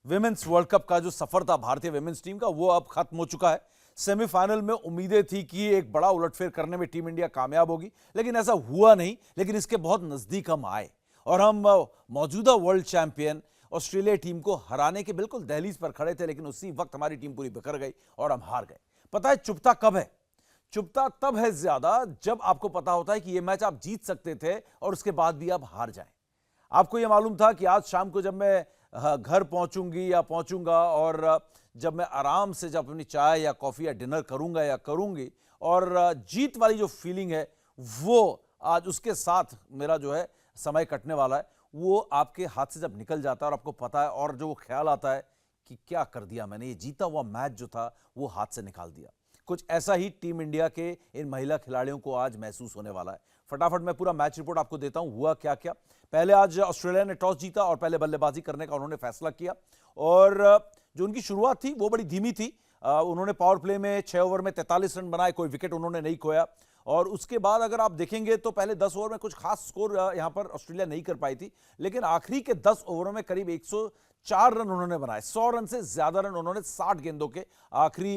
Women's world cup का जो सफर था भारतीय विमेंस टीम का, वो अब खत्म हो चुका है। सेमीफाइनल में उम्मीदें थी कि एक बड़ा उलटफेर करने में टीम इंडिया कामयाब होगी, लेकिन ऐसा हुआ नहीं। लेकिन इसके बहुत नजदीक हम आए और हम मौजूदा वर्ल्ड चैंपियन ऑस्ट्रेलिया टीम को हराने के बिल्कुल दहलीज पर खड़े थे, लेकिन उसी वक्त हमारी टीम पूरी बिखर गई और हम हार गए। पता है चुभता कब है? चुभता तब है ज्यादा जब आपको पता होता है कि यह मैच आप जीत सकते थे और उसके बाद भी आप हार जाएं। आपको यह मालूम था कि आज शाम को जब मैं घर पहुंचूंगी या पहुंचूंगा और जब मैं आराम से जब अपनी चाय या कॉफी या डिनर करूंगा या करूंगी और जीत वाली जो फीलिंग है वो आज उसके साथ मेरा जो है समय कटने वाला है, वो आपके हाथ से जब निकल जाता है और आपको पता है और जो वो ख्याल आता है कि क्या कर दिया मैंने, ये जीता हुआ मैच जो था वो हाथ से निकाल दिया। कुछ ऐसा ही टीम इंडिया के इन महिला खिलाड़ियों को आज महसूस होने वाला है। फटाफट मैं पूरा मैच रिपोर्ट आपको देता हूं, हुआ क्या क्या। पहले आज ऑस्ट्रेलिया ने टॉस जीता और पहले बल्लेबाजी करने का उन्होंने फैसला किया और जो उनकी शुरुआत थी वो बड़ी धीमी थी। उन्होंने पावर प्ले में 6 ओवर में 43 रन बनाए, कोई विकेट उन्होंने नहीं खोया। और उसके बाद अगर आप देखेंगे तो पहले 10 ओवर में कुछ खास स्कोर यहां पर ऑस्ट्रेलिया नहीं कर पाई थी, लेकिन आखिरी के 10 ओवरों में करीब 104 रन उन्होंने बनाए। 100 रन से ज्यादा रन उन्होंने 60 गेंदों के आखिरी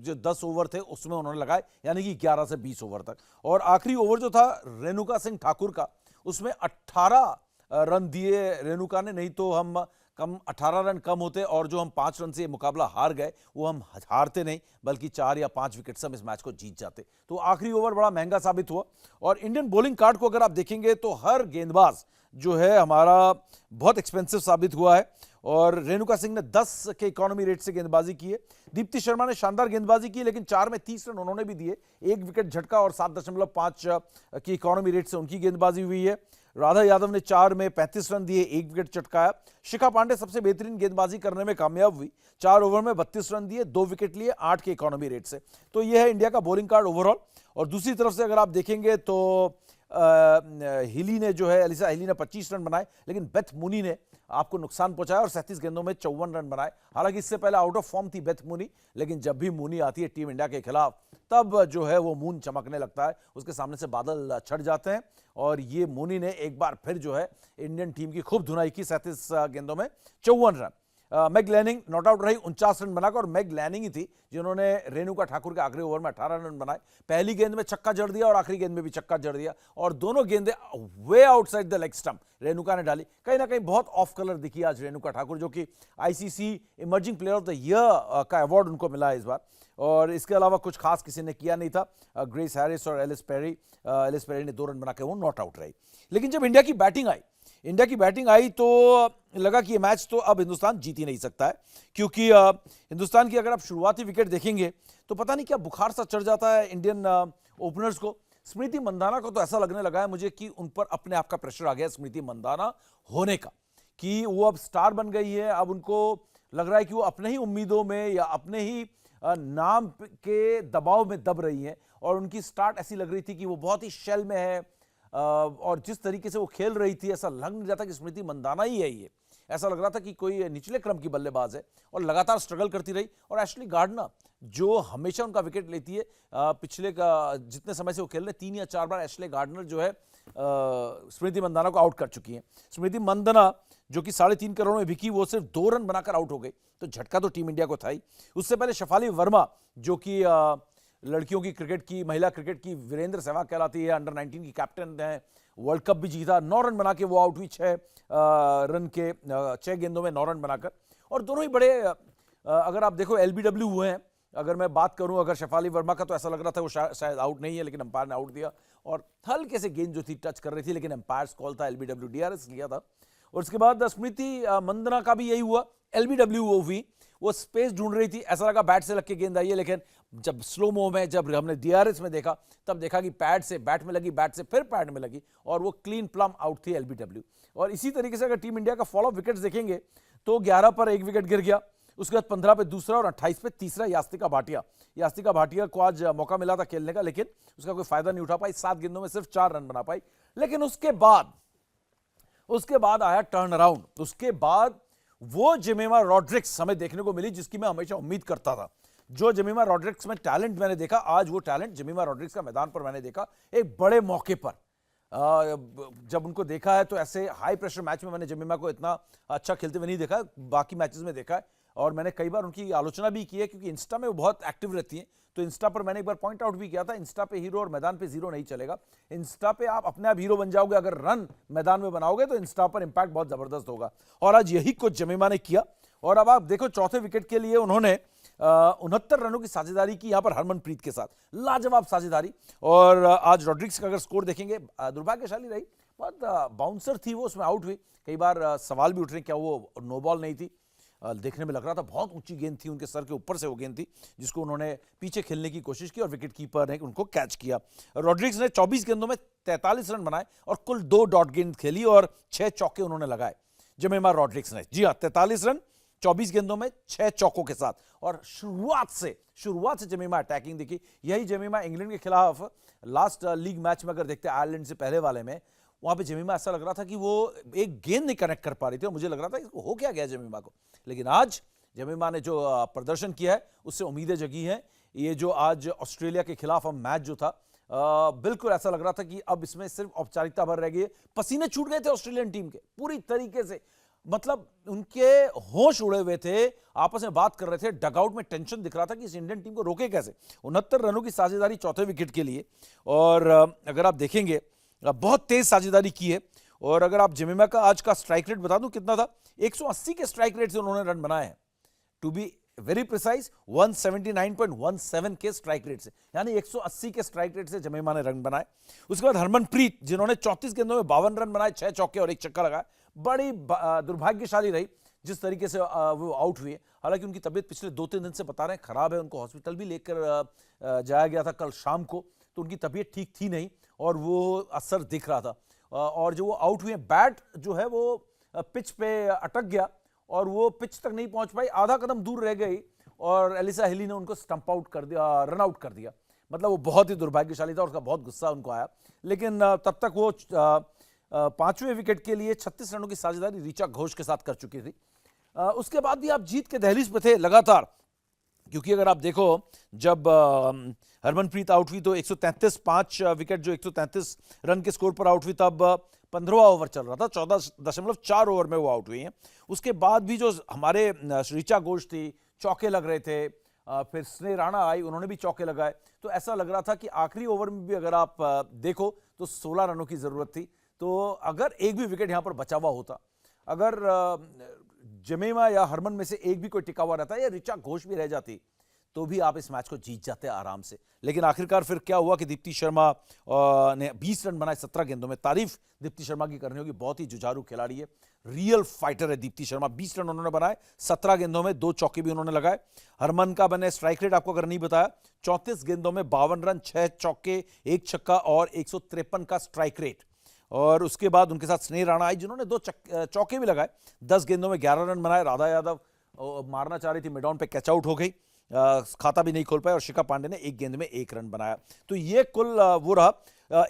जो 10 ओवर थे उसमें उन्होंने लगाए, यानी कि 11 से 20 ओवर तक। और आखिरी ओवर जो था रेणुका सिंह ठाकुर का, उसमें 18 रन दिए रेणुका ने, नहीं तो हम कम 18 रन कम होते और जो हम 5 रन से मुकाबला हार गए वो हम हारते नहीं बल्कि 4 या 5 विकेट से हम इस मैच को जीत जाते। तो आखिरी ओवर बड़ा महंगा साबित हुआ। और इंडियन बॉलिंग कार्ड को अगर आप देखेंगे तो हर गेंदबाज जो है हमारा बहुत एक्सपेंसिव साबित हुआ है। और रेणुका सिंह ने 10 के इकोनॉमी रेट से गेंदबाजी की है। दीप्ति शर्मा ने शानदार गेंदबाजी की, लेकिन 4 में 30 रन उन्होंने भी दिए, 1 विकेट झटका और 7.5 की इकोनॉमी रेट से उनकी गेंदबाजी हुई है। राधा यादव ने 4 में 35 रन दिए, 1 विकेट चटकाया। शिखा पांडे सबसे बेहतरीन गेंदबाजी करने में कामयाब हुई, 4 ओवर में 32 रन दिए, 2 विकेट लिए, 8 के इकोनॉमी रेट से। तो यह है इंडिया का बॉलिंग कार्ड ओवरऑल। और दूसरी तरफ से अगर आप देखेंगे तो हिली ने जो है एलिसा हिली ने 25 रन बनाए, लेकिन बेथ मूनी ने आपको नुकसान पहुंचाया और 37 गेंदों में 54 रन बनाए। हालांकि इससे पहले आउट ऑफ फॉर्म थी बेथ मूनी, लेकिन जब भी मूनी आती है टीम इंडिया के खिलाफ तब जो है वो मून चमकने लगता है, उसके सामने से बादल छट जाते हैं। और ये मूनी ने एक बार फिर जो है इंडियन टीम की खूब धुनाई की, 37 गेंदों में 54 run. Mag Lanning not out रही, 49 रन बनाकर, और मैग लैनिंग ही थी जिन्होंने रेणुका ठाकुर के आखिरी ओवर में 18 रन बनाए। पहली गेंद में छक्का जड़ दिया और आखिरी गेंद में भी छक्का जड़ दिया, और दोनों गेंदें way outside the leg stump Renuka ने डाली। कहीं ना कहीं बहुत ऑफ कलर दिखी आज रेणुका ठाकुर, जो कि ICC emerging player of the year का अवार्ड उनको मिला है इस बार। और इसके अलावा कुछ खास किसी ने किया नहीं था। ग्रेस हैरिस और एलिस पेरी ने 2 रन बना के वो नॉट आउट रही। लेकिन जब इंडिया की बैटिंग आई तो लगा कि ये मैच तो अब हिंदुस्तान जीत ही नहीं सकता है, क्योंकि हिंदुस्तान की अगर आप शुरुआती विकेट देखेंगे तो पता नहीं क्या बुखार सा चढ़ जाता है इंडियन ओपनर्स को। स्मृति मंदाना को तो ऐसा लगने लगा है मुझे कि उन पर अपने आप का प्रेशर आ गया स्मृति मंदाना होने का, कि वो अब स्टार बन गई है। अब उनको लग रहा है कि वो अपने ही उम्मीदों में या अपने ही नाम के दबाव में दब रही है। और उनकी स्टार्ट ऐसी लग रही थी कि वो बहुत ही शेल में है, और जिस तरीके से वो खेल रही थी ऐसा लग नहीं रहा था कि स्मृति मंदाना ही है ये। ऐसा लग रहा था कि कोई निचले क्रम की बल्लेबाज है, और लगातार स्ट्रगल करती रही। और एशली गार्डनर जो हमेशा उनका विकेट लेती है, पिछले का जितने समय से वो खेल रहे 3 या 4 बार एशले गार्डनर जो है स्मृति मंदाना को आउट कर चुकी है। स्मृति मंदाना जो कि 3.5 करोड़ में बिकी, वो सिर्फ 2 रन बनाकर आउट हो गई, तो झटका तो टीम इंडिया को था ही। उससे पहले शफाली वर्मा जो कि लड़कियों की क्रिकेट की, महिला क्रिकेट की वीरेंद्र सहवाग कहलाती है, अंडर 19 की कैप्टन है, वर्ल्ड कप भी जीता, 9 रन बना के वो आउट हुई 6 गेंदों में 9 रन बनाकर। और दोनों ही बड़े अगर आप देखो एलबीडब्ल्यू हुए हैं। अगर मैं बात करूं अगर शफाली वर्मा का, तो ऐसा लग रहा था वो शायद आउट नहीं है, लेकिन अंपायर ने आउट दिया और हल्के से गेंद जो थी टच कर रही थी, लेकिन अंपायर्स कॉल था एलबीडब्ल्यू, डीआरएस लिया था। और उसके बाद स्मृति मंदना का भी यही हुआ, एलबीडब्ल्यू वो हुई, वो स्पेस ढूंढ रही थी, ऐसा लगा बैट से लग के गेंद आई है, लेकिन जब स्लो मो में जब हमने डीआरएस में देखा तब देखा कि पैड से बैट में लगी, बैट से फिर पैड में लगी, और वो क्लीन प्लम आउट थी एलबीडब्ल्यू। और इसी तरीके से अगर टीम इंडिया का फॉलो विकेट्स देखेंगे तो 11 पर 1 विकेट गिर गया, उसके बाद 15 पे दूसरा और 28 पे तीसरा यास्तिका भाटिया को आज मौका मिला था खेलने का, लेकिन उसका कोई फायदा नहीं उठा पाई, 7 गेंदों में सिर्फ 4 रन बना पाई। लेकिन उसके बाद आया टर्न अराउंड। उसके बाद वो जेमिमा रॉड्रिक्स हमें देखने को मिली जिसकी मैं हमेशा उम्मीद करता था। जो जेमिमा रॉड्रिक्स में टैलेंट मैंने देखा, आज वो टैलेंट जेमिमा रॉड्रिक्स का मैदान पर मैंने देखा, एक बड़े मौके पर। जब उनको देखा है तो ऐसे हाई प्रेशर मैच में मैंने जमीमा को इतना अच्छा खेलते हुए नहीं देखा, बाकी मैचेस में देखा है। और मैंने कई बार उनकी आलोचना भी की है क्योंकि इंस्टा में वो बहुत एक्टिव रहती हैं। तो इंस्टा पर मैंने एक बार पॉइंट आउट भी किया था, इंस्टा पे हीरो और मैदान पे जीरो नहीं चलेगा। इंस्टा पे आप अपने आप हीरो बन जाओगे, अगर रन मैदान में बनाओगे तो इंस्टा पर इंपैक्ट बहुत जबरदस्त होगा। और आज यही कुछ जमीमा ने किया। और अब आप देखो चौथे विकेट के लिए उन्होंने 69 रनों की साझेदारी की यहां पर हरमनप्रीत के साथ, लाजवाब साझेदारी। और आज रॉड्रिग्स का अगर स्कोर देखेंगे, दुर्भाग्यशाली रही, बहुत बाउंसर थी वो, उसमें आउट हुई। कई बार सवाल भी उठ रहे क्या वो नो बॉल नहीं थी, देखने में लग रहा था बहुत ऊंची गेंद थी, उनके सर के ऊपर से वो गेंद थी जिसको उन्होंने पीछे खेलने की कोशिश की और विकेट कीपर ने उनको कैच किया। रॉड्रिग्स ने 24 गेंदों में 43 रन बनाए और कुल 2 डॉट गेंद खेली और 6 चौके उन्होंने लगाए जमीमा रॉड्रिग्स ने। जी हाँ, 43 रन 24 गेंदों में 6 चौकों के साथ। और शुरुआत से जमीमा अटैकिंग दिखी। यही जमीमा इंग्लैंड के खिलाफ लास्ट लीग मैच में अगर देखते हैं, आयरलैंड से पहले वाले में, वहां पे जमीमा ऐसा लग रहा था कि वो एक गेंद नहीं कनेक्ट कर पा रही थी और मुझे लग रहा था इसको हो क्या गया जमीमा को। लेकिन आज जमीमा ने जो प्रदर्शन किया है उससे उम्मीदें जगी हैं। ये जो आज ऑस्ट्रेलिया के खिलाफ हम मैच जो था, बिल्कुल ऐसा लग रहा था कि अब इसमें सिर्फ औपचारिकता भर रह गई है। पसीने छूट गए थे ऑस्ट्रेलियन टीम के पूरी तरीके से, मतलब उनके होश उड़े हुए थे, आपस में बात कर रहे थे, डगआउट में टेंशन दिख रहा था कि इस इंडियन टीम को रोके कैसे। 69 रनों की साझेदारी चौथे विकेट के लिए। और अगर आप देखेंगे बहुत तेज साझेदारी की है। और अगर आप जमीमा का आज का स्ट्राइक रेट बता दूं कितना था, 180 के स्ट्राइक रेट से उन्होंने रन बनाए हैं, टू बी वेरी प्रिसाइज 179.17 के स्ट्राइक रेट से, यानी 180 के स्ट्राइक रेट से जमीमा ने रन बनाए। उसके बाद हरमनप्रीत जिन्होंने 34 गेंदों में 52 रन बनाए, 6 चौके और 1 छक्का लगाया। बड़ी दुर्भाग्यशाली रही जिस तरीके से वो आउट हुए। हालांकि उनकी तबीयत पिछले 2-3 दिन से बता रहे हैं खराब है, उनको हॉस्पिटल भी लेकर जाया गया था कल शाम को, तो उनकी तबीयत ठीक थी नहीं और वो असर दिख रहा था। और जो वो आउट हुए, बैट जो है वो पिच पे अटक गया और वो पिच तक नहीं पहुंच पाई, आधा कदम दूर रह गई और एलिसा हिली ने उनको स्टंप आउट कर दिया, रन आउट कर दिया। मतलब वो बहुत ही दुर्भाग्यशाली था, उसका बहुत गुस्सा उनको आया। लेकिन तब तक वो 5वें विकेट के लिए 36 रनों की साझेदारी ऋचा घोष के साथ कर चुकी थी। उसके बाद भी आप जीत के दहलीज पे थे लगातार, क्योंकि अगर आप देखो जब हरमनप्रीत आउट हुई तो 133, 5 विकेट जो 133 रन के स्कोर पर आउट हुई, तब 15वां ओवर चल रहा था, 14.4 ओवर में वो आउट हुई हैं। उसके बाद भी जो हमारे ऋचा घोष थी, चौके लग रहे थे, फिर स्नेह राणा आई, उन्होंने भी चौके लगाए, तो ऐसा लग रहा था कि आखिरी ओवर में भी अगर आप देखो तो 16 रनों की जरूरत थी। तो अगर एक भी विकेट यहां पर बचा हुआ होता, अगर जमीमा या हरमन में से एक भी कोई टिका हुआ रहता या ऋचा घोष भी रह जाती, तो भी आप इस मैच को जीत जाते आराम से। लेकिन आखिरकार फिर क्या हुआ कि दीप्ति शर्मा ने 20 रन बनाए 17 गेंदों में। तारीफ दीप्ति शर्मा की करनी होगी, बहुत ही जुझारू खिलाड़ी है, रियल फाइटर है दीप्ति शर्मा। 20 रन उन्होंने बनाए 17 गेंदों में, 2 चौके भी उन्होंने लगाए। हरमन का मैंने स्ट्राइक रेट आपको अगर नहीं बताया, 34 गेंदों में 52 रन, 6 चौके, 1 छक्का और 153 का स्ट्राइक रेट। और उसके बाद उनके साथ स्नेह राणा आई जिन्होंने 2 चौके भी लगाए, 10 गेंदों में 11 रन बनाए। राधा यादव मारना चाह रही थी, मिड ऑन पे कैच आउट हो गई, खाता भी नहीं खोल पाया। और शिखा पांडे ने 1 गेंद में 1 रन बनाया। तो ये कुल वो रहा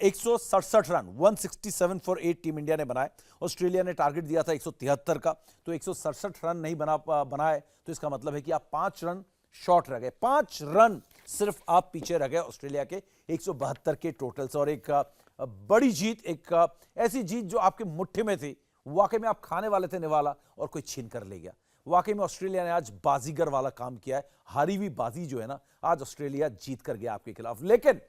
167 रन, 167 फॉर 8 टीम इंडिया ने बनाए। ऑस्ट्रेलिया ने टारगेट दिया था 173 का, तो 167 रन नहीं बनाए, तो इसका मतलब है कि आप 5 रन शॉर्ट रह गए, 5 रन सिर्फ आप पीछे रह गए ऑस्ट्रेलिया के 172 के टोटल से। और एक बड़ी जीत, एक ऐसी जीत जो आपके मुट्ठी में थी, वाकई में आप खाने वाले थे निवाला और कोई छीन कर ले गया। वाकई में ऑस्ट्रेलिया ने आज बाजीगर वाला काम किया है। हारी हुई बाजी जो है ना, आज ऑस्ट्रेलिया जीत कर गया आपके खिलाफ। लेकिन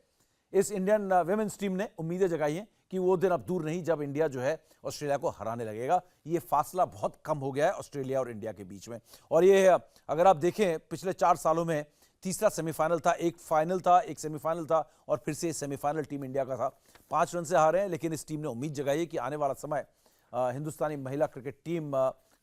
इस इंडियन विमेंस टीम ने उम्मीदें जगाई हैं कि वो दिन अब दूर नहीं जब इंडिया जो है ऑस्ट्रेलिया को हराने लगेगा। ये फासला बहुत कम हो गया है ऑस्ट्रेलिया और इंडिया के बीच में। और ये अगर आप देखें पिछले 4 सालों में तीसरा सेमीफाइनल था, एक फाइनल था, एक सेमीफाइनल था और फिर से सेमीफाइनल टीम इंडिया का था। 5 रन से हारे हैं, लेकिन इस टीम ने उम्मीद जगाई है कि आने वाला समय हिंदुस्तानी महिला क्रिकेट टीम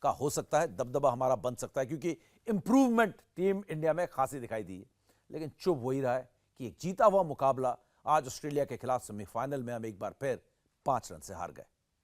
का हो सकता है, दबदबा हमारा बन सकता है, क्योंकि इंप्रूवमेंट टीम इंडिया में खासी दिखाई दी है। लेकिन चुप वही रहा है कि एक जीता हुआ मुकाबला आज ऑस्ट्रेलिया के खिलाफ सेमीफाइनल में हम एक बार फिर 5 रन से हार गए।